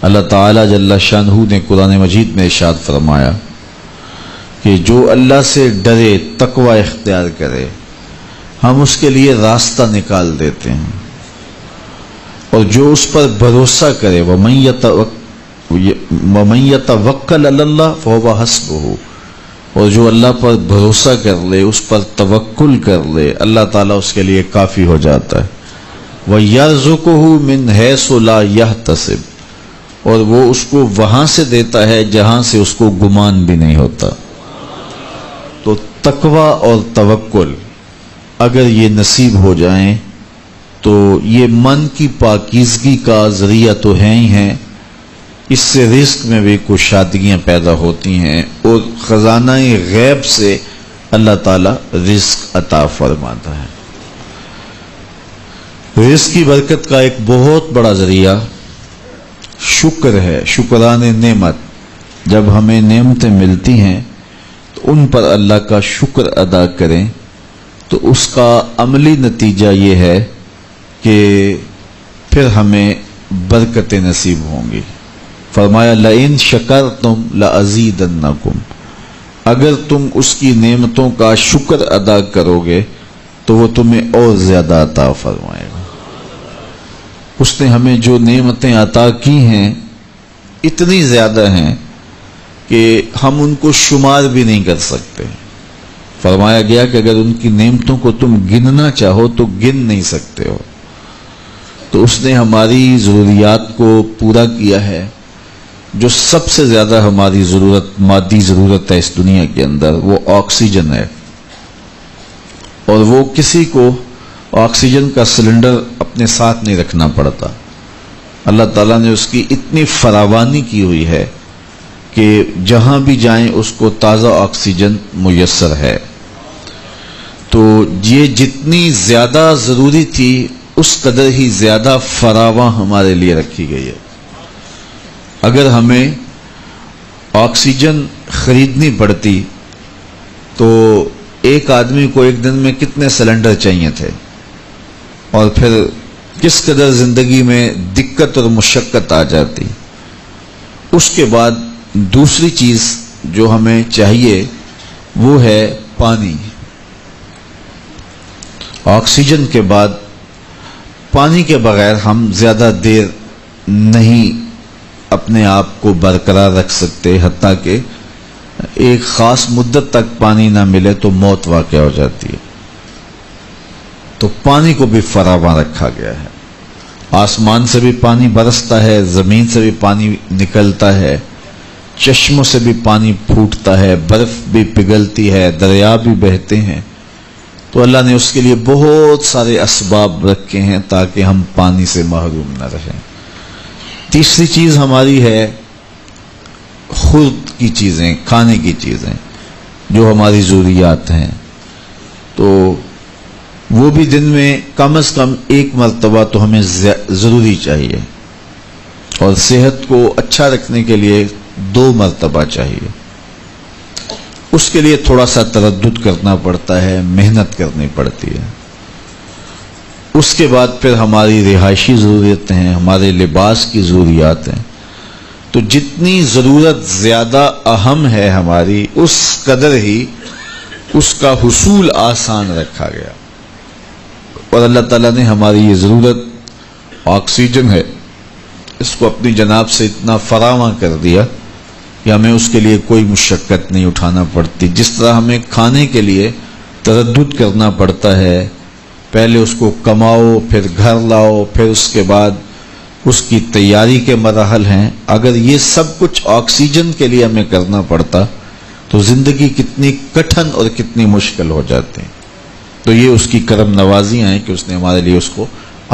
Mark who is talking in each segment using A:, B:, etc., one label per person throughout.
A: اللہ تعالیٰ جل شانہ نے قرآن مجید میں ارشاد فرمایا کہ جو اللہ سے ڈرے، تقوی اختیار کرے، ہم اس کے لیے راستہ نکال دیتے ہیں، اور جو اس پر بھروسہ کرے وَمَن يَتَوَکَّلْ عَلَى اللَّهِ فَهُوَ حَسْبُهُ، اور جو اللہ پر بھروسہ کر لے، اس پر توکل کر لے، اللہ تعالیٰ اس کے لیے کافی ہو جاتا ہے۔ وَيَرْزُقُهُ مِنْ حَيْثُ لَا يَحْتَسِبُ، اور وہ اس کو وہاں سے دیتا ہے جہاں سے اس کو گمان بھی نہیں ہوتا۔ تو تقوی اور توکل اگر یہ نصیب ہو جائیں تو یہ من کی پاکیزگی کا ذریعہ تو ہیں ہی ہیں، اس سے رزق میں بھی کچھ شادیاں پیدا ہوتی ہیں، اور خزانہ غیب سے اللہ تعالیٰ رزق عطا فرماتا ہے۔ رزق کی برکت کا ایک بہت بڑا ذریعہ شکر ہے، شکران نعمت۔ جب ہمیں نعمتیں ملتی ہیں تو ان پر اللہ کا شکر ادا کریں، تو اس کا عملی نتیجہ یہ ہے کہ پھر ہمیں برکتیں نصیب ہوں گی۔ فرمایا لئن شکرتم لازیدنکم، اگر تم اس کی نعمتوں کا شکر ادا کرو گے تو وہ تمہیں اور زیادہ عطا فرمائے گا۔ اس نے ہمیں جو نعمتیں عطا کی ہیں اتنی زیادہ ہیں کہ ہم ان کو شمار بھی نہیں کر سکتے۔ فرمایا گیا کہ اگر ان کی نعمتوں کو تم گننا چاہو تو گن نہیں سکتے ہو۔ تو اس نے ہماری ضروریات کو پورا کیا ہے۔ جو سب سے زیادہ ہماری ضرورت، مادی ضرورت ہے اس دنیا کے اندر، وہ آکسیجن ہے، اور وہ کسی کو آکسیجن کا سلنڈر اپنے ساتھ نہیں رکھنا پڑتا۔ اللہ تعالیٰ نے اس کی اتنی فراوانی کی ہوئی ہے کہ جہاں بھی جائیں اس کو تازہ آکسیجن میسر ہے۔ تو یہ جتنی زیادہ ضروری تھی اس قدر ہی زیادہ فراواں ہمارے لیے رکھی گئی ہے۔ اگر ہمیں آکسیجن خریدنی پڑتی تو ایک آدمی کو ایک دن میں کتنے سلنڈر چاہیے تھے، اور پھر کس قدر زندگی میں دقت اور مشقت آ جاتی۔ اس کے بعد دوسری چیز جو ہمیں چاہیے وہ ہے پانی۔ آکسیجن کے بعد پانی کے بغیر ہم زیادہ دیر نہیں اپنے آپ کو برقرار رکھ سکتے، حتیٰ کہ ایک خاص مدت تک پانی نہ ملے تو موت واقع ہو جاتی ہے۔ تو پانی کو بھی فراواں رکھا گیا ہے۔ آسمان سے بھی پانی برستا ہے، زمین سے بھی پانی نکلتا ہے، چشموں سے بھی پانی پھوٹتا ہے، برف بھی پگھلتی ہے، دریا بھی بہتے ہیں۔ تو اللہ نے اس کے لیے بہت سارے اسباب رکھے ہیں تاکہ ہم پانی سے محروم نہ رہیں۔ تیسری چیز ہماری ہے خورد کی چیزیں، کھانے کی چیزیں جو ہماری ضروریات ہیں۔ تو وہ بھی دن میں کم از کم ایک مرتبہ تو ہمیں ضروری چاہیے، اور صحت کو اچھا رکھنے کے لیے 2 مرتبہ چاہیے۔ اس کے لیے تھوڑا سا تردد کرنا پڑتا ہے، محنت کرنی پڑتی ہے۔ اس کے بعد پھر ہماری رہائشی ضرورتیں ہیں، ہمارے لباس کی ضروریات ہیں۔ تو جتنی ضرورت زیادہ اہم ہے ہماری، اس قدر ہی اس کا حصول آسان رکھا گیا۔ اور اللہ تعالیٰ نے ہماری یہ ضرورت آکسیجن ہے، اس کو اپنی جناب سے اتنا فراواں کر دیا کہ ہمیں اس کے لیے کوئی مشقت نہیں اٹھانا پڑتی۔ جس طرح ہمیں کھانے کے لیے تردد کرنا پڑتا ہے، پہلے اس کو کماؤ، پھر گھر لاؤ، پھر اس کے بعد اس کی تیاری کے مراحل ہیں، اگر یہ سب کچھ آکسیجن کے لیے ہمیں کرنا پڑتا تو زندگی کتنی کٹھن اور کتنی مشکل ہو جاتی۔ تو یہ اس کی کرم نوازیاں ہیں کہ اس نے ہمارے لیے اس کو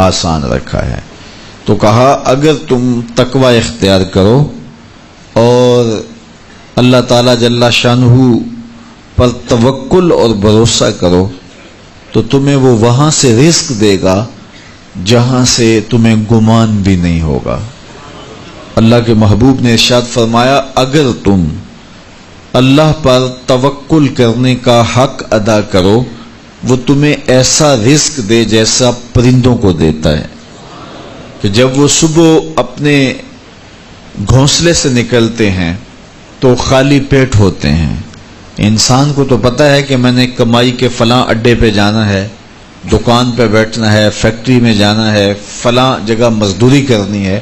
A: آسان رکھا ہے۔ تو کہا اگر تم تقوی اختیار کرو اور اللہ تعالیٰ جل شانہ پر توکل اور بھروسہ کرو تو تمہیں وہ وہاں سے رزق دے گا جہاں سے تمہیں گمان بھی نہیں ہوگا۔ اللہ کے محبوب نے ارشاد فرمایا اگر تم اللہ پر توکل کرنے کا حق ادا کرو وہ تمہیں ایسا رزق دے جیسا پرندوں کو دیتا ہے، کہ جب وہ صبح اپنے گھونسلے سے نکلتے ہیں تو خالی پیٹ ہوتے ہیں. انسان کو تو پتہ ہے کہ میں نے کمائی کے فلاں اڈے پہ جانا ہے، دکان پہ بیٹھنا ہے، فیکٹری میں جانا ہے، فلاں جگہ مزدوری کرنی ہے،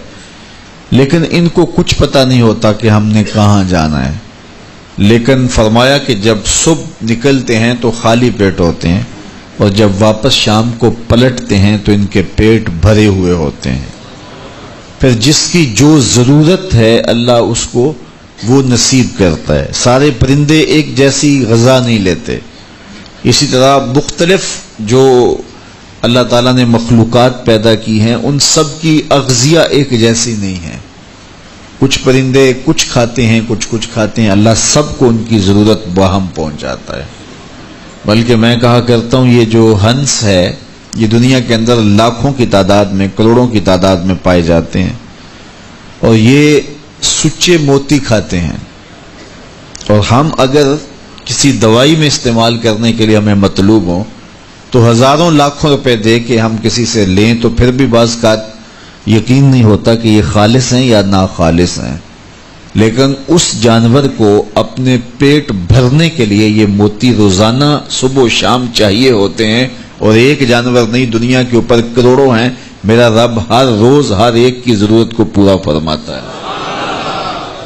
A: لیکن ان کو کچھ پتہ نہیں ہوتا کہ ہم نے کہاں جانا ہے. لیکن فرمایا کہ جب صبح نکلتے ہیں تو خالی پیٹ ہوتے ہیں، اور جب واپس شام کو پلٹتے ہیں تو ان کے پیٹ بھرے ہوئے ہوتے ہیں. پھر جس کی جو ضرورت ہے اللہ اس کو وہ نصیب کرتا ہے. سارے پرندے ایک جیسی غذا نہیں لیتے. اسی طرح مختلف جو اللہ تعالیٰ نے مخلوقات پیدا کی ہیں ان سب کی اغذیہ ایک جیسی نہیں ہے. کچھ پرندے کچھ کھاتے ہیں، کچھ کھاتے ہیں. اللہ سب کو ان کی ضرورت باہم پہنچاتا ہے. بلکہ میں کہا کرتا ہوں یہ جو ہنس ہے یہ دنیا کے اندر لاکھوں کی تعداد میں، کروڑوں کی تعداد میں پائے جاتے ہیں، اور یہ سچے موتی کھاتے ہیں. اور ہم اگر کسی دوائی میں استعمال کرنے کے لیے ہمیں مطلوب ہوں تو ہزاروں لاکھوں روپے دے کے ہم کسی سے لیں تو پھر بھی بعض کا یقین نہیں ہوتا کہ یہ خالص ہیں یا ناخالص ہیں. لیکن اس جانور کو اپنے پیٹ بھرنے کے لیے یہ موتی روزانہ صبح و شام چاہیے ہوتے ہیں. اور ایک جانور نہیں، دنیا کے اوپر کروڑوں ہیں. میرا رب ہر روز ہر ایک کی ضرورت کو پورا فرماتا ہے.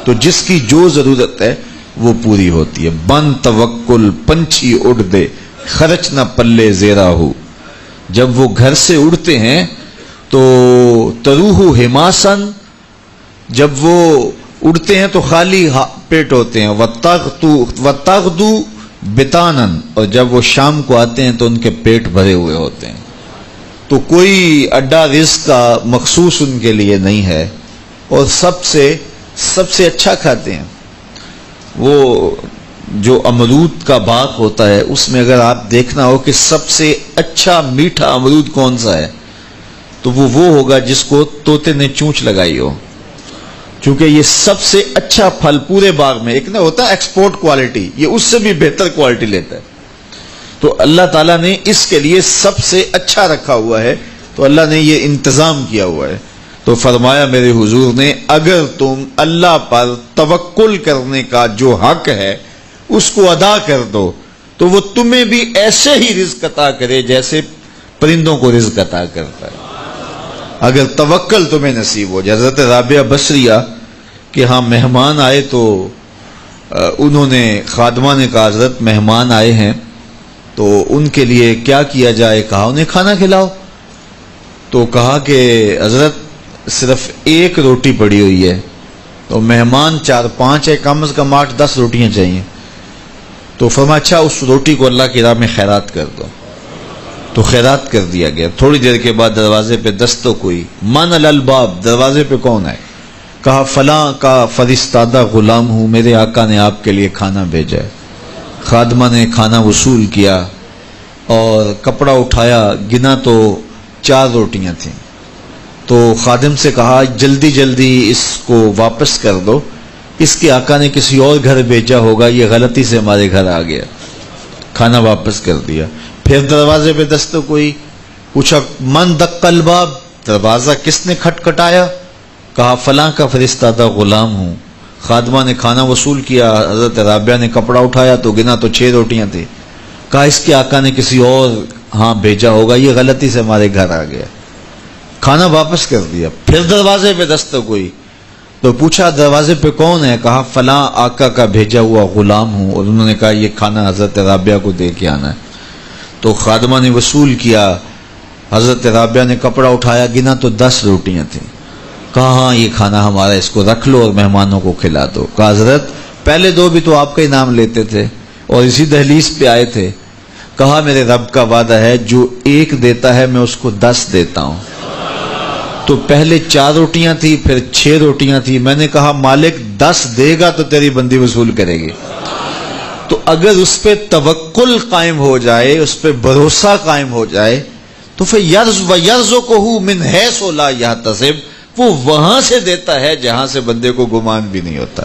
A: تو جس کی جو ضرورت ہے وہ پوری ہوتی ہے. بن توکل پنچھی اڑ دے، خرچ نہ پلے زیرا ہو. جب وہ گھر سے اڑتے ہیں تو تروح حماسن، جب وہ اڑتے ہیں تو خالی پیٹ ہوتے ہیں. وَتَغْدُو بِطَانًا، اور جب وہ شام کو آتے ہیں تو ان کے پیٹ بھرے ہوئے ہوتے ہیں. تو کوئی اڈا رزق کا مخصوص ان کے لیے نہیں ہے، اور سب سے اچھا کھاتے ہیں. وہ جو امرود کا باغ ہوتا ہے اس میں اگر آپ دیکھنا ہو کہ سب سے اچھا میٹھا امرود کون سا ہے تو وہ ہوگا جس کو طوطے نے چونچ لگائی ہو، چونکہ یہ سب سے اچھا پھل پورے باغ میں. ایک نہ ہوتا ہے ایکسپورٹ کوالٹی، یہ اس سے بھی بہتر کوالٹی لیتا ہے. تو اللہ تعالیٰ نے اس کے لیے سب سے اچھا رکھا ہوا ہے، تو اللہ نے یہ انتظام کیا ہوا ہے. تو فرمایا میرے حضور نے اگر تم اللہ پر توکل کرنے کا جو حق ہے اس کو ادا کر دو تو وہ تمہیں بھی ایسے ہی رزق عطا کرے جیسے پرندوں کو رزق عطا کرتا ہے. اگر توکل تمہیں نصیب ہو جائے. حضرت رابعہ بصریہ کہ ہاں مہمان آئے تو انہوں نے خادمہ نے کہا حضرت مہمان آئے ہیں تو ان کے لیے کیا کیا جائے. کہا انہیں کھانا کھلاؤ. تو کہا کہ حضرت صرف ایک روٹی پڑی ہوئی ہے، تو مہمان 4-5 ہے، کم از کم 8-10 روٹیاں چاہیے. تو فرمایا اچھا اس روٹی کو اللہ کی راہ میں خیرات کر دو. تو خیرات کر دیا گیا. تھوڑی دیر کے بعد دروازے پہ دستک ہوئی. من الالباب، دروازے پہ کون ہے؟ کہا فلاں کا فرستادہ غلام ہوں، میرے آقا نے آپ کے لیے کھانا بھیجا ہے. خادمہ نے کھانا وصول کیا اور کپڑا اٹھایا، گنا تو 4 روٹیاں تھیں. تو خادم سے کہا جلدی جلدی اس کو واپس کر دو، اس کے آقا نے کسی اور گھر بھیجا ہوگا، یہ غلطی سے ہمارے گھر آ گیا. کھانا واپس کر دیا. پھر دروازے پہ دستک ہوئی. پوچھا من دق الباب، دروازہ کس نے کھٹکھٹایا؟ کہا فلاں کا فرستادہ غلام ہوں. خادمہ نے کھانا وصول کیا. حضرت رابعہ نے کپڑا اٹھایا تو گنا تو 6 روٹیاں تھیں. کہا اس کے آقا نے کسی اور ہاں بھیجا ہوگا، یہ غلطی سے ہمارے گھر آ گیا. کھانا واپس کر دیا. پھر دروازے پہ دستک ہوئی تو پوچھا دروازے پہ کون ہے؟ کہا فلاں آقا کا بھیجا ہوا غلام ہوں. اور انہوں نے کہا یہ کھانا حضرت رابعہ کو دے کے آنا ہے. تو خادمہ نے وصول کیا. حضرت رابعہ نے کپڑا اٹھایا، گنا تو 10 روٹیاں تھیں. کہا ہاں یہ کھانا ہمارا، اس کو رکھ لو اور مہمانوں کو کھلا دو. کہا حضرت پہلے 2 بھی تو آپ کا ہی نام لیتے تھے اور اسی دہلیز پہ آئے تھے. کہا میرے رب کا وعدہ ہے جو 1 دیتا ہے میں اس کو 10 دیتا ہوں. تو پہلے 4 روٹیاں تھی، پھر 6 روٹیاں تھی. میں نے کہا مالک 10 دے گا تو تیری بندی وصول کرے گی. تو اگر اس پہ توکل قائم ہو جائے، اس پہ بھروسہ قائم ہو جائے تو پھر یرزقہ من حیث لا یحتسب، وہ وہاں سے دیتا ہے جہاں سے بندے کو گمان بھی نہیں ہوتا.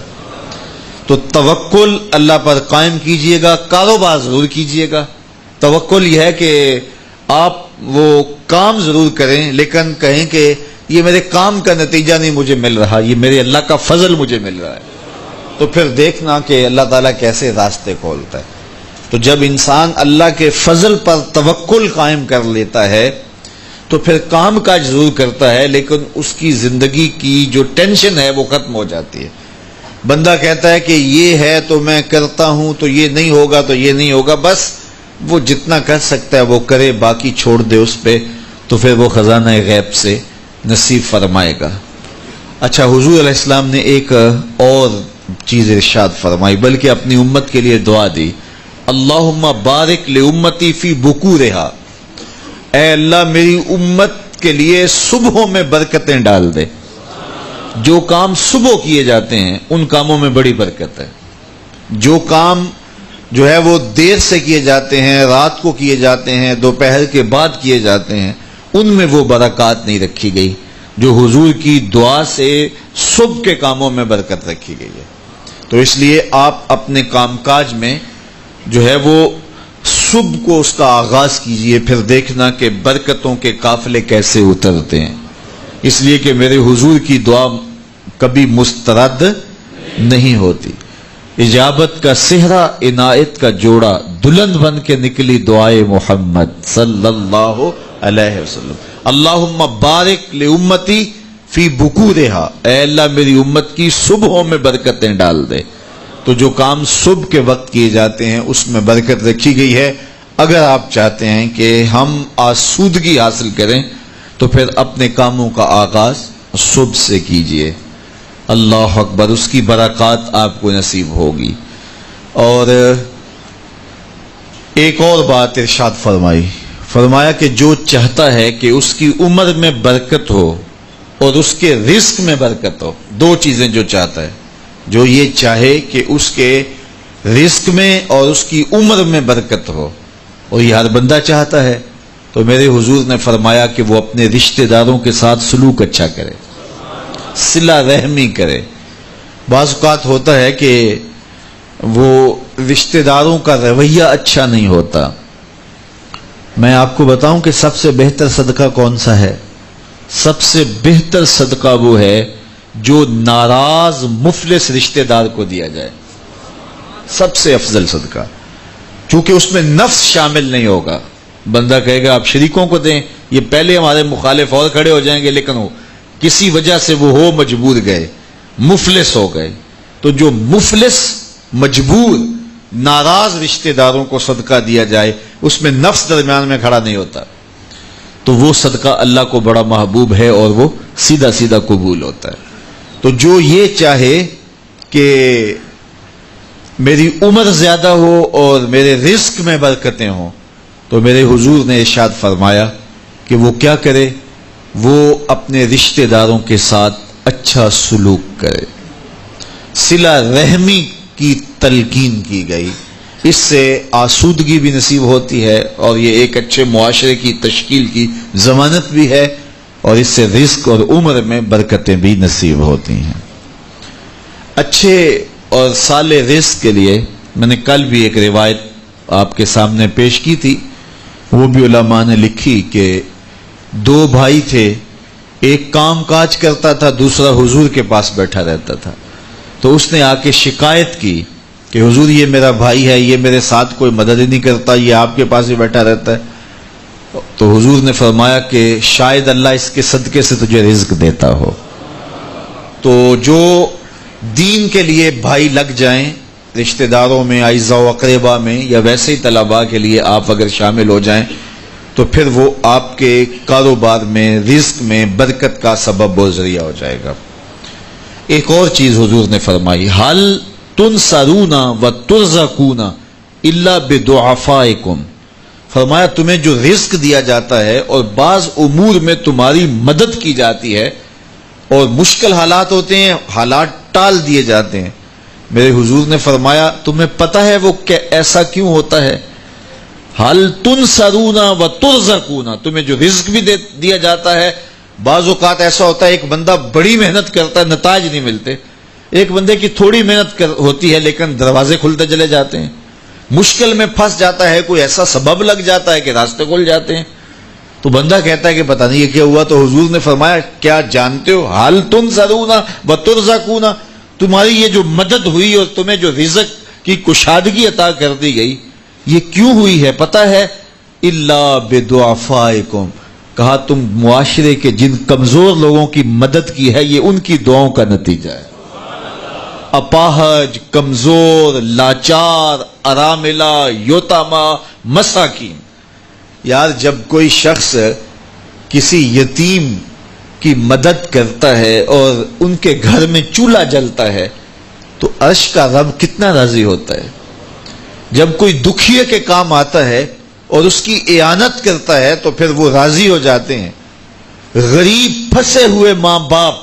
A: تو توکل اللہ پر قائم کیجئے گا. کاروبار ضرور کیجئے گا. توکل یہ ہے کہ آپ وہ کام ضرور کریں لیکن کہیں کہ یہ میرے کام کا نتیجہ نہیں مجھے مل رہا، یہ میرے اللہ کا فضل مجھے مل رہا ہے، تو پھر دیکھنا کہ اللہ تعالیٰ کیسے راستے کھولتا ہے۔ تو جب انسان اللہ کے فضل پر توکل قائم کر لیتا ہے تو پھر کام کاج ضرور کرتا ہے، لیکن اس کی زندگی کی جو ٹینشن ہے وہ ختم ہو جاتی ہے۔ بندہ کہتا ہے کہ یہ ہے تو میں کرتا ہوں، تو یہ نہیں ہوگا تو یہ نہیں ہوگا، بس وہ جتنا کر سکتا ہے وہ کرے، باقی چھوڑ دے اس پہ، تو پھر وہ خزانہ غیب سے نصیب فرمائے گا۔ اچھا، حضور علیہ السلام نے ایک اور چیز ارشاد فرمائی، بلکہ اپنی امت کے لیے دعا دی، اللہم بارک لامتی فی بکورہا، اے اللہ میری امت کے لیے صبحوں میں برکتیں ڈال دے۔ جو کام صبح کیے جاتے ہیں ان کاموں میں بڑی برکت ہے، جو کام جو ہے وہ دیر سے کیے جاتے ہیں، رات کو کیے جاتے ہیں، دوپہر کے بعد کیے جاتے ہیں، ان میں وہ برکات نہیں رکھی گئی جو حضور کی دعا سے صبح کے کاموں میں برکت رکھی گئی ہے۔ تو اس لیے آپ اپنے کام کاج میں جو ہے وہ صبح کو اس کا آغاز کیجئے، پھر دیکھنا کہ برکتوں کے قافلے کیسے اترتے ہیں، اس لیے کہ میرے حضور کی دعا کبھی مسترد نہیں ہوتی۔ اجابت کا صحرا، عنایت کا جوڑا، دلہن بن کے نکلی دعائے محمد صلی اللہ علیہ وسلم۔ اللہم بارک لامتی فی بکورہا، اے اللہ میری امت کی صبحوں میں برکتیں ڈال دے۔ تو جو کام صبح کے وقت کیے جاتے ہیں اس میں برکت رکھی گئی ہے۔ اگر آپ چاہتے ہیں کہ ہم آسودگی حاصل کریں تو پھر اپنے کاموں کا آغاز صبح سے کیجئے۔ اللہ اکبر، اس کی برکات آپ کو نصیب ہوگی۔ اور ایک اور بات ارشاد فرمایا کہ جو چاہتا ہے کہ اس کی عمر میں برکت ہو اور اس کے رزق میں برکت ہو، دو چیزیں جو چاہتا ہے، جو یہ چاہے کہ اس کے رزق میں اور اس کی عمر میں برکت ہو، اور یہ ہر بندہ چاہتا ہے، تو میرے حضور نے فرمایا کہ وہ اپنے رشتہ داروں کے ساتھ سلوک اچھا کرے، صلہ رحمی کرے۔ بعض اوقات ہوتا ہے کہ وہ رشتہ داروں کا رویہ اچھا نہیں ہوتا۔ میں آپ کو بتاؤں کہ سب سے بہتر صدقہ کون سا ہے؟ سب سے بہتر صدقہ وہ ہے جو ناراض مفلس رشتہ دار کو دیا جائے، سب سے افضل صدقہ، چونکہ اس میں نفس شامل نہیں ہوگا۔ بندہ کہے گا آپ شریکوں کو دیں، یہ پہلے ہمارے مخالف اور کھڑے ہو جائیں گے، لیکن وہ کسی وجہ سے وہ ہو مجبور گئے، مفلس ہو گئے، تو جو مفلس مجبور ناراض رشتہ داروں کو صدقہ دیا جائے، اس میں نفس درمیان میں کھڑا نہیں ہوتا، تو وہ صدقہ اللہ کو بڑا محبوب ہے اور وہ سیدھا سیدھا قبول ہوتا ہے۔ تو جو یہ چاہے کہ میری عمر زیادہ ہو اور میرے رزق میں برکتیں ہوں، تو میرے حضور نے ارشاد فرمایا کہ وہ کیا کرے، وہ اپنے رشتہ داروں کے ساتھ اچھا سلوک کرے۔ صلہ رحمی کی تلقین کی گئی، اس سے آسودگی بھی نصیب ہوتی ہے اور یہ ایک اچھے معاشرے کی تشکیل کی ضمانت بھی ہے، اور اس سے رزق اور عمر میں برکتیں بھی نصیب ہوتی ہیں۔ اچھے اور صالح رزق کے لیے میں نے کل بھی ایک روایت آپ کے سامنے پیش کی تھی، وہ بھی علماء نے لکھی کہ دو بھائی تھے، ایک کام کاج کرتا تھا، دوسرا حضور کے پاس بیٹھا رہتا تھا۔ تو اس نے آ کے شکایت کی کہ حضور یہ میرا بھائی ہے، یہ میرے ساتھ کوئی مدد ہی نہیں کرتا، یہ آپ کے پاس ہی بیٹھا رہتا ہے۔ تو حضور نے فرمایا کہ شاید اللہ اس کے صدقے سے تجھے رزق دیتا ہو۔ تو جو دین کے لیے بھائی لگ جائیں، رشتہ داروں میں، اعزاء و اقربا میں، یا ویسے ہی طلباء کے لیے آپ اگر شامل ہو جائیں تو پھر وہ آپ کے کاروبار میں، رزق میں برکت کا سبب و ذریعہ ہو جائے گا۔ ایک اور چیز حضور نے فرمائی، حل تنصرون و ترزقون الا بضعفائکم، فرمایا تمہیں جو رزق دیا جاتا ہے اور بعض امور میں تمہاری مدد کی جاتی ہے، اور مشکل حالات ہوتے ہیں، حالات ٹال دیے جاتے ہیں، میرے حضور نے فرمایا تمہیں پتہ ہے وہ ایسا کیوں ہوتا ہے؟ حل تنصرون و ترزقون، تمہیں جو رزق بھی دیا جاتا ہے، بعض اوقات ایسا ہوتا ہے ایک بندہ بڑی محنت کرتا ہے، نتائج نہیں ملتے، ایک بندے کی تھوڑی محنت ہوتی ہے لیکن دروازے کھلتے چلے جاتے ہیں، مشکل میں پھنس جاتا ہے، کوئی ایسا سبب لگ جاتا ہے کہ راستے کھل جاتے ہیں۔ تو بندہ کہتا ہے کہ پتہ نہیں یہ کیا ہوا، تو حضور نے فرمایا کیا جانتے ہو، حال تنصرون وترزقون، تمہاری یہ جو مدد ہوئی اور تمہیں جو رزق کی کشادگی عطا کر دی گئی یہ کیوں ہوئی ہے پتہ ہے؟ الا بدعفائکم، کہا تم معاشرے کے جن کمزور لوگوں کی مدد کی ہے یہ ان کی دعاؤں کا نتیجہ ہے۔ اپاہج، کمزور، لاچار، اراملہ، یتامہ، مساکین۔ یار جب کوئی شخص کسی یتیم کی مدد کرتا ہے اور ان کے گھر میں چولہا جلتا ہے تو عرش کا رب کتنا راضی ہوتا ہے۔ جب کوئی دکھیے کے کام آتا ہے اور اس کی اعانت کرتا ہے تو پھر وہ راضی ہو جاتے ہیں۔ غریب پھنسے ہوئے ماں باپ،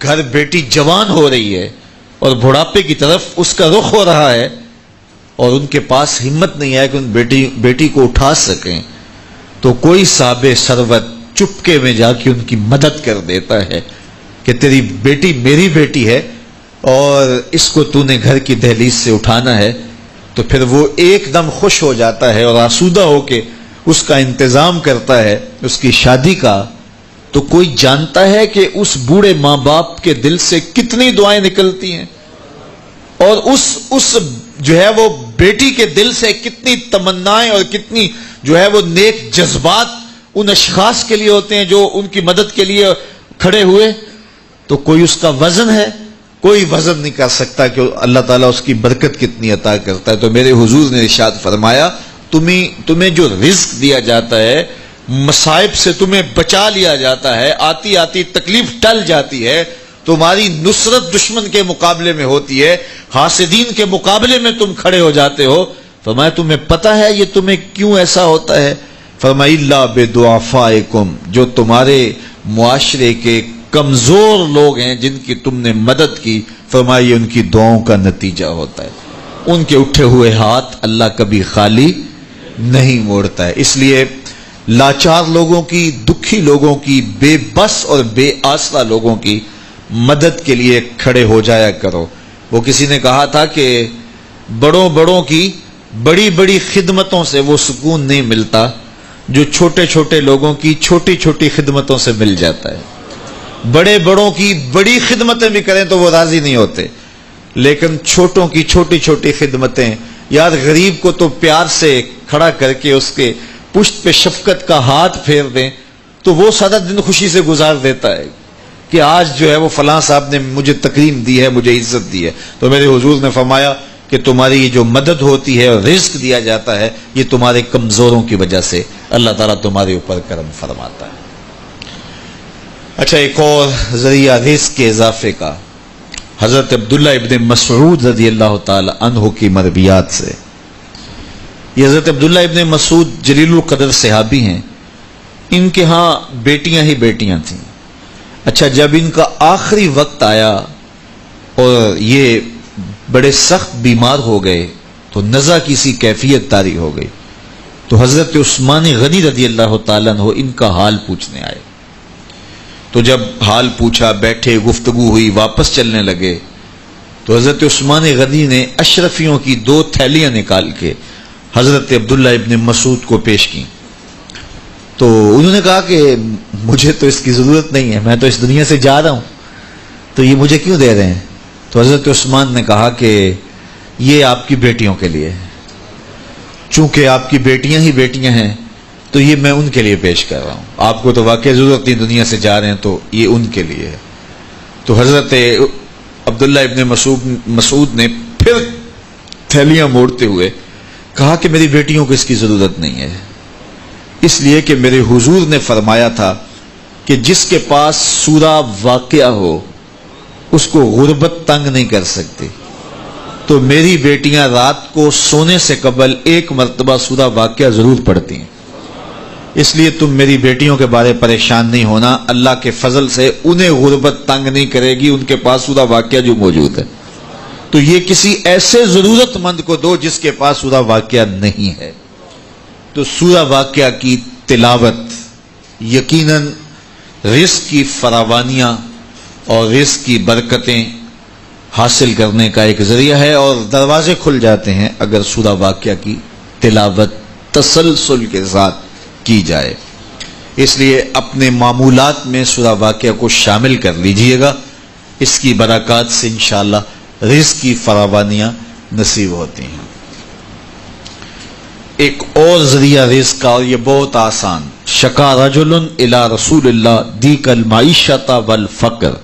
A: گھر بیٹی جوان ہو رہی ہے اور بڑھاپے کی طرف اس کا رخ ہو رہا ہے اور ان کے پاس ہمت نہیں ہے کہ ان بیٹی کو اٹھا سکیں، تو کوئی صاحب ثروت چپکے میں جا کے ان کی مدد کر دیتا ہے کہ تیری بیٹی میری بیٹی ہے اور اس کو تو نے گھر کی دہلیز سے اٹھانا ہے، تو پھر وہ ایک دم خوش ہو جاتا ہے اور آسودہ ہو کے اس کا انتظام کرتا ہے اس کی شادی کا۔ تو کوئی جانتا ہے کہ اس بوڑھے ماں باپ کے دل سے کتنی دعائیں نکلتی ہیں اور اس جو ہے وہ بیٹی کے دل سے کتنی تمنائیں اور کتنی جو ہے وہ نیک جذبات ان اشخاص کے لیے ہوتے ہیں جو ان کی مدد کے لیے کھڑے ہوئے۔ تو کوئی اس کا وزن ہے؟ کوئی وزن نہیں کر سکتا کہ اللہ تعالیٰ اس کی برکت کتنی عطا کرتا ہے۔ تو میرے حضور نے ارشاد فرمایا تمہیں جو رزق دیا جاتا ہے، مصائب سے تمہیں بچا لیا جاتا ہے، آتی آتی تکلیف ٹل جاتی ہے، تمہاری نصرت دشمن کے مقابلے میں ہوتی ہے، حاسدین کے مقابلے میں تم کھڑے ہو جاتے ہو۔ فرمایا تمہیں پتہ ہے یہ تمہیں کیوں ایسا ہوتا ہے؟ فرمایا الا بدعفائکم، جو تمہارے معاشرے کے کمزور لوگ ہیں جن کی تم نے مدد کی، فرمایا یہ ان کی دعاؤں کا نتیجہ ہوتا ہے۔ ان کے اٹھے ہوئے ہاتھ اللہ کبھی خالی نہیں موڑتا ہے۔ اس لیے لاچار لوگوں کی، دکھی لوگوں کی، بے بس اور بے آسرا لوگوں کی مدد کے لیے کھڑے ہو جایا کرو۔ وہ کسی نے کہا تھا کہ بڑوں کی بڑی بڑی خدمتوں سے وہ سکون نہیں ملتا جو چھوٹے چھوٹے لوگوں کی چھوٹی چھوٹی خدمتوں سے مل جاتا ہے۔ بڑوں کی بڑی خدمتیں بھی کریں تو وہ راضی نہیں ہوتے، لیکن چھوٹوں کی چھوٹی چھوٹی خدمتیں، یار غریب کو تو پیار سے کھڑا کر کے اس کے پشت پہ شفقت کا ہاتھ پھیر دیں تو وہ سارا دن خوشی سے گزار دیتا ہے کہ آج جو ہے وہ فلاں صاحب نے مجھے تکریم دی ہے، مجھے عزت دی ہے۔ تو میرے حضور نے فرمایا کہ تمہاری جو مدد ہوتی ہے اور رزق دیا جاتا ہے یہ تمہارے کمزوروں کی وجہ سے اللہ تعالیٰ تمہارے اوپر کرم فرماتا ہے۔ اچھا، ایک اور ذریعہ رزق کے اضافے کا حضرت عبداللہ ابن مسعود رضی اللہ تعالی عنہ کی مرویات سے۔ یہ حضرت عبداللہ ابن مسعود جلیل القدر صحابی ہیں، ان کے ہاں بیٹیاں ہی بیٹیاں تھیں۔ اچھا، جب ان کا آخری وقت آیا اور یہ بڑے سخت بیمار ہو گئے تو نزع کی سی کیفیت طاری ہو گئی، تو حضرت عثمان غنی رضی اللہ تعالیٰ عنہ ان کا حال پوچھنے آئے۔ تو جب حال پوچھا، بیٹھے، گفتگو ہوئی، واپس چلنے لگے، تو حضرت عثمان غنی نے اشرفیوں کی 2 تھیلیاں نکال کے حضرت عبداللہ ابن مسعود کو پیش کی۔ تو انہوں نے کہا کہ مجھے تو اس کی ضرورت نہیں ہے، میں تو اس دنیا سے جا رہا ہوں، تو یہ مجھے کیوں دے رہے ہیں؟ تو حضرت عثمان نے کہا کہ یہ آپ کی بیٹیوں کے لیے ہے، چونکہ آپ کی بیٹیاں ہی بیٹیاں ہیں تو یہ میں ان کے لیے پیش کر رہا ہوں، آپ کو تو واقعی ضرورت نہیں، دنیا سے جا رہے ہیں تو یہ ان کے لیے ہے۔ تو حضرت عبداللہ ابن مسعود نے پھر تھیلیاں موڑتے ہوئے کہا کہ میری بیٹیوں کو اس کی ضرورت نہیں ہے، اس لیے کہ میرے حضور نے فرمایا تھا کہ جس کے پاس سورہ واقعہ ہو اس کو غربت تنگ نہیں کر سکتی، تو میری بیٹیاں رات کو سونے سے قبل 1 مرتبہ سورہ واقعہ ضرور پڑھتی ہیں، اس لیے تم میری بیٹیوں کے بارے پریشان نہیں ہونا، اللہ کے فضل سے انہیں غربت تنگ نہیں کرے گی، ان کے پاس سورہ واقعہ جو موجود ہے، تو یہ کسی ایسے ضرورت مند کو دو جس کے پاس سورہ واقعہ نہیں ہے۔ تو سورہ واقعہ کی تلاوت یقیناً رزق کی فراوانیاں اور رزق کی برکتیں حاصل کرنے کا ایک ذریعہ ہے، اور دروازے کھل جاتے ہیں اگر سورہ واقعہ کی تلاوت تسلسل کے ساتھ کی جائے۔ اس لیے اپنے معمولات میں سورہ واقعہ کو شامل کر لیجئے گا، اس کی برکات سے انشاءاللہ رزق کی فراوانیاں نصیب ہوتی ہیں۔ ایک اور ذریعہ رزق کا، اور یہ بہت آسان، شکا رجل الی رسول اللہ دیک المعیشۃ والفقر،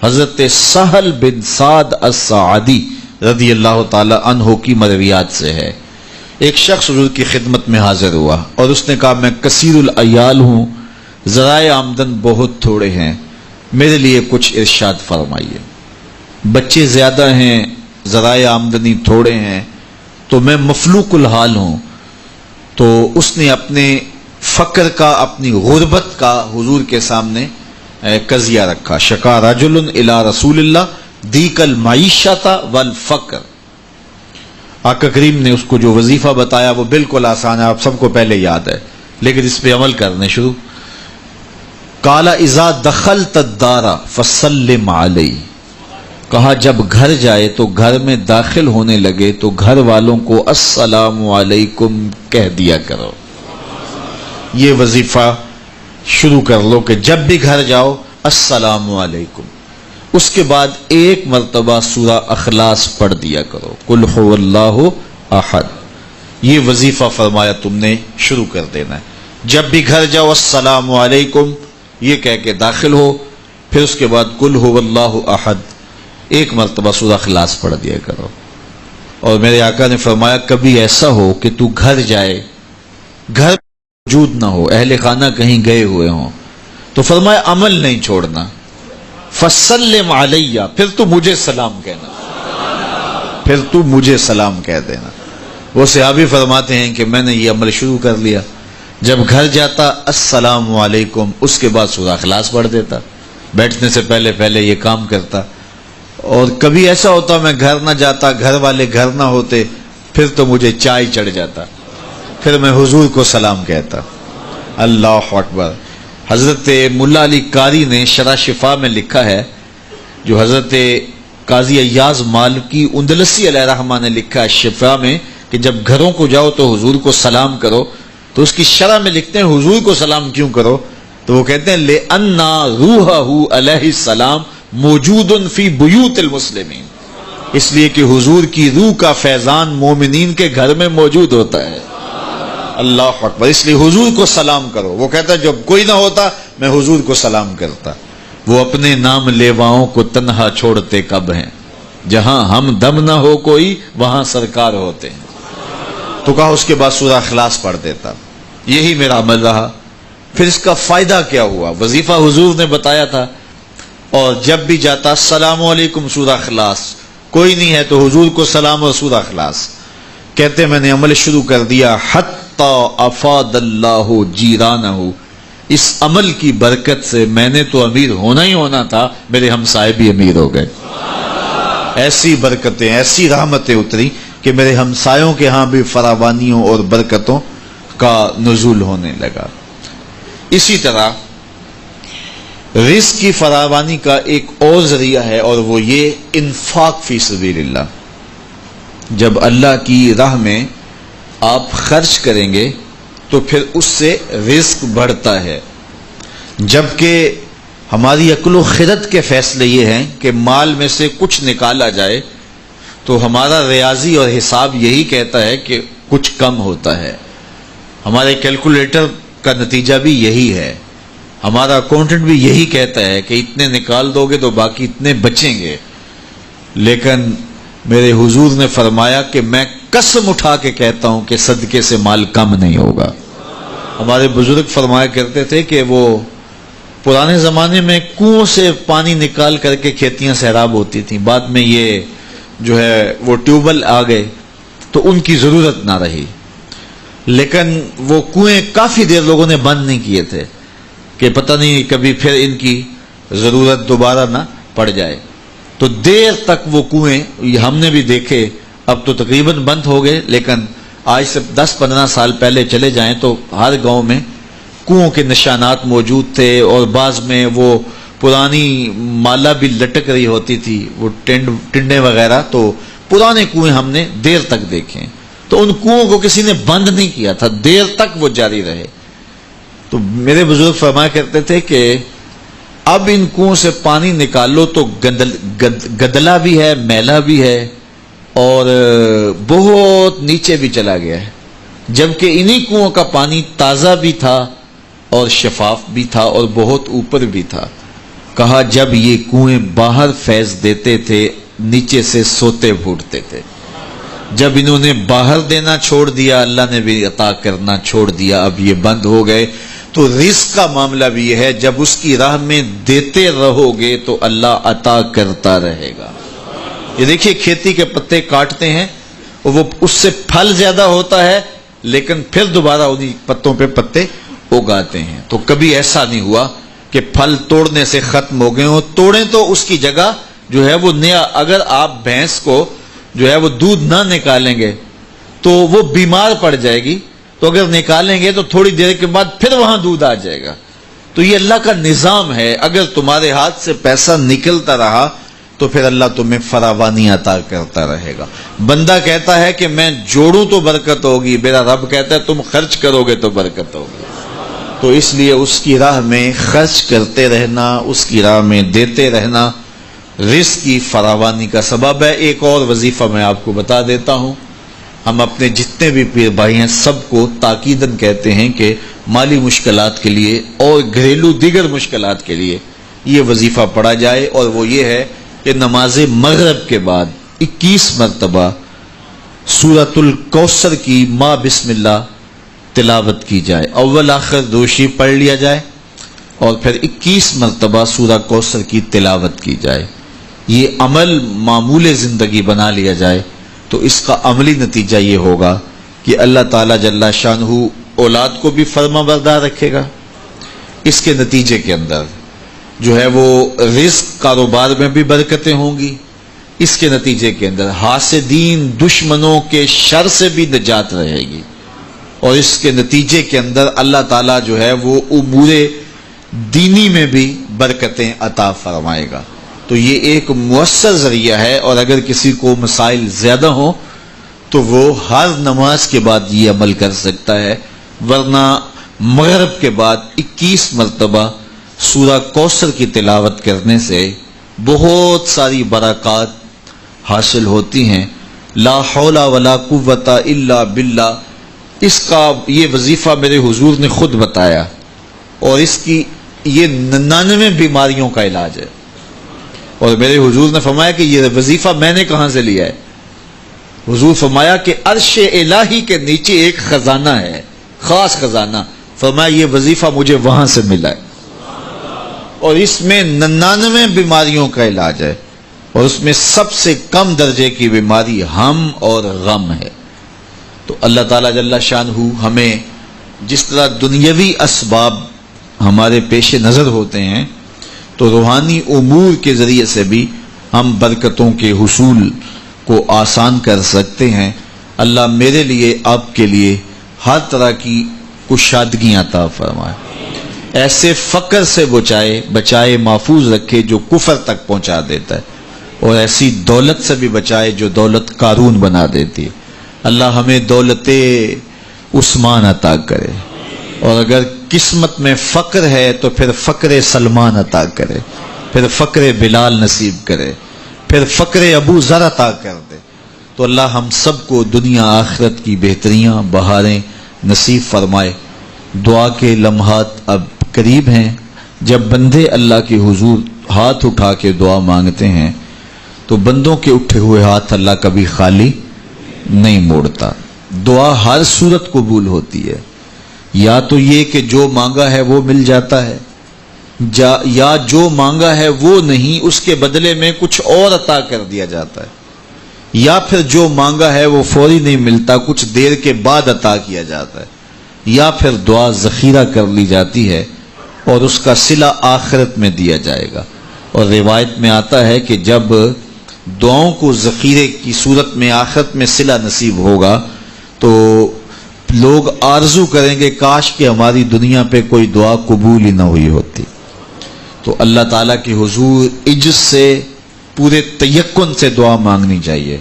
A: حضرت سہل بن سعد الساعدی رضی اللہ تعالی عنہ کی مرویات سے ہے۔ ایک شخص حضور کی خدمت میں حاضر ہوا اور اس نے کہا میں کثیر العیال ہوں، ذرائع آمدن بہت تھوڑے ہیں، میرے لیے کچھ ارشاد فرمائیے۔ بچے زیادہ ہیں، ذرائع آمدنی تھوڑے ہیں، تو میں مفلوق الحال ہوں۔ تو اس نے اپنے فقر کا، اپنی غربت کا حضور کے سامنے قضیہ رکھا۔ شکا رجل الی رسول اللہ دیک المعیشۃ والفقر۔ آقا کریم نے اس کو جو وظیفہ بتایا وہ بالکل آسان ہے، آپ سب کو پہلے یاد ہے، لیکن اس پہ عمل کرنے شروع۔ قال اذا دخلت الدار فسلم علی، کہا جب گھر جائے تو گھر میں داخل ہونے لگے تو گھر والوں کو السلام علیکم کہہ دیا کرو۔ یہ وظیفہ شروع کر لو کہ جب بھی گھر جاؤ السلام علیکم۔ اس کے بعد ایک مرتبہ سورہ اخلاص پڑھ دیا کرو، قل هو اللہ احد۔ یہ وظیفہ فرمایا تم نے شروع کر دینا ہے، جب بھی گھر جاؤ السلام علیکم یہ کہہ کے داخل ہو، پھر اس کے بعد قل هو اللہ احد ایک مرتبہ سورہ اخلاص پڑھ دیا کرو۔ اور میرے آقا نے فرمایا کبھی ایسا ہو کہ تو گھر جائے، گھر موجود نہ ہو، اہل خانہ کہیں گئے ہوئے ہوں، تو فرمایا عمل نہیں چھوڑنا، فسلم علیہ، پھر تو مجھے سلام کہنا، پھر تو مجھے سلام کہہ دینا۔ وہ صحابی فرماتے ہیں کہ میں نے یہ عمل شروع کر لیا، جب گھر جاتا السلام علیکم، اس کے بعد سورہ اخلاص پڑھ دیتا، بیٹھنے سے پہلے پہلے یہ کام کرتا۔ اور کبھی ایسا ہوتا میں گھر نہ جاتا، گھر والے گھر نہ ہوتے، پھر تو مجھے چائے چڑھ جاتا، پھر میں حضور کو سلام کہتا۔ اللہ اکبر۔ حضرت ملا علی قاری نے شرح شفا میں لکھا ہے، جو حضرت قاضی ایاز مالکی اندلسی علیہ رحمہ نے لکھا ہے شفا میں، کہ جب گھروں کو جاؤ تو حضور کو سلام کرو، تو اس کی شرح میں لکھتے ہیں حضور کو سلام کیوں کرو، تو وہ کہتے ہیں لِأَنَّ رُوحَهُ علیہ السلام موجود فی بیوت المسلمین، اس لیے کہ حضور کی روح کا فیضان مومنین کے گھر میں موجود ہوتا ہے۔ اللہ اکبر۔ اس لیے حضور کو سلام کرو۔ وہ کہتا ہے جب کوئی نہ ہوتا میں حضور کو سلام کرتا۔ وہ اپنے نام لیواؤں کو تنہا چھوڑتے کب ہیں، جہاں ہم دم نہ ہو کوئی وہاں سرکار ہوتے ہیں۔ تو کہا اس کے بعد سورہ اخلاص پڑھ دیتا۔ یہی میرا عمل رہا۔ پھر اس کا فائدہ کیا ہوا؟ وظیفہ حضور نے بتایا تھا، اور جب بھی جاتا السلام علیکم سورہ اخلاص، کوئی نہیں ہے تو حضور کو سلام اور سورہ اخلاص۔ کہتے میں نے عمل شروع کر دیا، حتی افاد اللہ جیرانہ، اس عمل کی برکت سے میں نے تو امیر ہونا ہی ہونا تھا، میرے ہمسائے بھی امیر ہو گئے۔ ایسی برکتیں، ایسی رحمتیں اتری کہ میرے ہمسایوں کے ہاں بھی فراوانیوں اور برکتوں کا نزول ہونے لگا۔ اسی طرح رزق کی فراوانی کا ایک اور ذریعہ ہے، اور وہ یہ انفاق فی سبیل اللہ۔ جب اللہ کی راہ میں آپ خرچ کریں گے تو پھر اس سے رزق بڑھتا ہے، جبکہ ہماری عقل و خرد کے فیصلے یہ ہیں کہ مال میں سے کچھ نکالا جائے تو ہمارا ریاضی اور حساب یہی کہتا ہے کہ کچھ کم ہوتا ہے، ہمارے کیلکولیٹر کا نتیجہ بھی یہی ہے، ہمارا اکاؤنٹنٹ بھی یہی کہتا ہے کہ اتنے نکال دو گے تو باقی اتنے بچیں گے۔ لیکن میرے حضور نے فرمایا کہ میں قسم اٹھا کے کہتا ہوں کہ صدقے سے مال کم نہیں ہوگا۔ ہمارے بزرگ فرمایا کرتے تھے کہ وہ پرانے زمانے میں کنویں سے پانی نکال کر کے کھیتیاں سیراب ہوتی تھیں، بعد میں یہ جو ہے وہ ٹیوبل آ گئے تو ان کی ضرورت نہ رہی، لیکن وہ کنویں کافی دیر لوگوں نے بند نہیں کیے تھے کہ پتہ نہیں کبھی پھر ان کی ضرورت دوبارہ نہ پڑ جائے، تو دیر تک وہ کنویں ہم نے بھی دیکھے، اب تو تقریباً بند ہو گئے، لیکن آج سے 10-15 سال پہلے چلے جائیں تو ہر گاؤں میں کنووں کے نشانات موجود تھے، اور بعض میں وہ پرانی مالا بھی لٹک رہی ہوتی تھی، وہ ٹنڈے وغیرہ، تو پرانے کنویں ہم نے دیر تک دیکھے، تو ان کنووں کو کسی نے بند نہیں کیا تھا، دیر تک وہ جاری رہے۔ تو میرے بزرگ فرمایا کرتے تھے کہ اب ان کنویں سے پانی نکالو تو گدلا بھی ہے، میلا بھی ہے، اور بہت نیچے بھی چلا گیا ہے، جبکہ انہی کنووں کا پانی تازہ بھی تھا اور شفاف بھی تھا اور بہت اوپر بھی تھا۔ کہا جب یہ کنویں باہر فیض دیتے تھے نیچے سے سوتے پھوٹتے تھے، جب انہوں نے باہر دینا چھوڑ دیا اللہ نے بھی عطا کرنا چھوڑ دیا، اب یہ بند ہو گئے۔ تو رزق کا معاملہ بھی یہ ہے، جب اس کی راہ میں دیتے رہو گے تو اللہ عطا کرتا رہے گا۔ یہ دیکھیے کھیتی کے پتے کاٹتے ہیں اور وہ اس سے پھل زیادہ ہوتا ہے، لیکن پھر دوبارہ انہی پتوں پہ پتے اگاتے ہیں۔ تو کبھی ایسا نہیں ہوا کہ پھل توڑنے سے ختم ہو گئے ہوں، توڑیں تو اس کی جگہ جو ہے وہ نیا۔ اگر آپ بھینس کو جو ہے وہ دودھ نہ نکالیں گے تو وہ بیمار پڑ جائے گی، تو اگر نکالیں گے تو تھوڑی دیر کے بعد پھر وہاں دودھ آ جائے گا۔ تو یہ اللہ کا نظام ہے، اگر تمہارے ہاتھ سے پیسہ نکلتا رہا تو پھر اللہ تمہیں فراوانی عطا کرتا رہے گا۔ بندہ کہتا ہے کہ میں جوڑوں تو برکت ہوگی، میرا رب کہتا ہے تم خرچ کرو گے تو برکت ہوگی۔ تو اس لیے اس کی راہ میں خرچ کرتے رہنا، اس کی راہ میں دیتے رہنا رزق کی فراوانی کا سبب ہے۔ ایک اور وظیفہ میں آپ کو بتا دیتا ہوں، ہم اپنے جتنے بھی پیر بھائی ہیں سب کو تاکیداً کہتے ہیں کہ مالی مشکلات کے لیے اور گھریلو دیگر مشکلات کے لیے یہ وظیفہ پڑھا جائے، اور وہ یہ ہے کہ نماز مغرب کے بعد 21 مرتبہ سورۃ الکوثر کی ما بسم اللہ تلاوت کی جائے، اول آخر دوشی پڑھ لیا جائے اور پھر 21 مرتبہ سورہ کوثر کی تلاوت کی جائے۔ یہ عمل معمول زندگی بنا لیا جائے تو اس کا عملی نتیجہ یہ ہوگا کہ اللہ تعالیٰ جل شانہ اولاد کو بھی فرما بردار رکھے گا، اس کے نتیجے کے اندر جو ہے وہ رزق کاروبار میں بھی برکتیں ہوں گی، اس کے نتیجے کے اندر حاسدین دشمنوں کے شر سے بھی نجات رہے گی، اور اس کے نتیجے کے اندر اللہ تعالیٰ جو ہے وہ امور دینی میں بھی برکتیں عطا فرمائے گا۔ تو یہ ایک مؤثر ذریعہ ہے، اور اگر کسی کو مسائل زیادہ ہوں تو وہ ہر نماز کے بعد یہ عمل کر سکتا ہے، ورنہ مغرب کے بعد 21 مرتبہ سورہ کوثر کی تلاوت کرنے سے بہت ساری برکات حاصل ہوتی ہیں۔ لا حول ولا قوت الا باللہ، اس کا یہ وظیفہ میرے حضور نے خود بتایا، اور اس کی یہ 99 بیماریوں کا علاج ہے، اور میرے حضور نے فرمایا کہ یہ وظیفہ میں نے کہاں سے لیا ہے؟ حضور فرمایا کہ عرش الہی کے نیچے ایک خزانہ ہے، خاص خزانہ، فرمایا یہ وظیفہ مجھے وہاں سے ملا ہے، اور اس میں 99 بیماریوں کا علاج ہے، اور اس میں سب سے کم درجے کی بیماری ہم اور غم ہے۔ تو اللہ تعالیٰ جل شانہ ہمیں جس طرح دنیاوی اسباب ہمارے پیش نظر ہوتے ہیں تو روحانی امور کے ذریعے سے بھی ہم برکتوں کے حصول کو آسان کر سکتے ہیں۔ اللہ میرے لیے آپ کے لیے ہر طرح کی کشادگی عطا فرمائے، ایسے فقر سے بچائے محفوظ رکھے جو کفر تک پہنچا دیتا ہے، اور ایسی دولت سے بھی بچائے جو دولت قارون بنا دیتی ہے۔ اللہ ہمیں دولت عثمان عطا کرے، اور اگر قسمت میں فقر ہے تو پھر فقر سلمان عطا کرے، پھر فقر بلال نصیب کرے، پھر فقر ابو ذر عطا کر دے۔ تو اللہ ہم سب کو دنیا آخرت کی بہتریاں بہاریں نصیب فرمائے۔ دعا کے لمحات اب قریب ہیں، جب بندے اللہ کے حضور ہاتھ اٹھا کے دعا مانگتے ہیں تو بندوں کے اٹھے ہوئے ہاتھ اللہ کبھی خالی نہیں موڑتا۔ دعا ہر صورت قبول ہوتی ہے، یا تو یہ کہ جو مانگا ہے وہ مل جاتا ہے، یا جو مانگا ہے وہ نہیں، اس کے بدلے میں کچھ اور عطا کر دیا جاتا ہے، یا پھر جو مانگا ہے وہ فوری نہیں ملتا، کچھ دیر کے بعد عطا کیا جاتا ہے، یا پھر دعا ذخیرہ کر لی جاتی ہے اور اس کا صلہ آخرت میں دیا جائے گا۔ اور روایت میں آتا ہے کہ جب دعاؤں کو ذخیرے کی صورت میں آخرت میں صلہ نصیب ہوگا تو لوگ آرزو کریں گے کاش کہ ہماری دنیا پہ کوئی دعا قبول ہی نہ ہوئی ہوتی۔ تو اللہ تعالیٰ کے حضور عجز سے پورے تیقن سے دعا مانگنی چاہیے،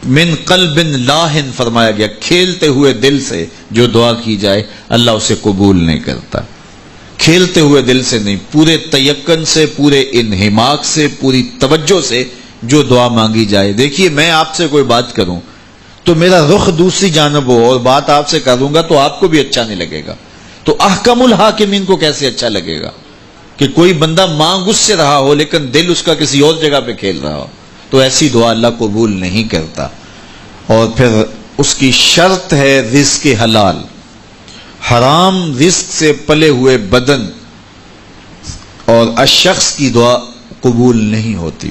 A: من قلب لاہن فرمایا گیا، کھیلتے ہوئے دل سے جو دعا کی جائے اللہ اسے قبول نہیں کرتا. کھیلتے ہوئے دل سے نہیں، پورے تیقن سے، پورے انہماک سے، پوری توجہ سے جو دعا مانگی جائے. دیکھیے میں آپ سے کوئی بات کروں تو میرا رخ دوسری جانب ہو اور بات آپ سے کروں گا تو آپ کو بھی اچھا نہیں لگے گا، تو احکم الحاکمین کو کیسے اچھا لگے گا کہ کوئی بندہ مانگ اس سے رہا ہو لیکن دل اس کا کسی اور جگہ پہ کھیل رہا ہو. تو ایسی دعا اللہ قبول نہیں کرتا. اور پھر اس کی شرط ہے رزق حلال. حرام رزق سے پلے ہوئے بدن اور الشخص کی دعا قبول نہیں ہوتی.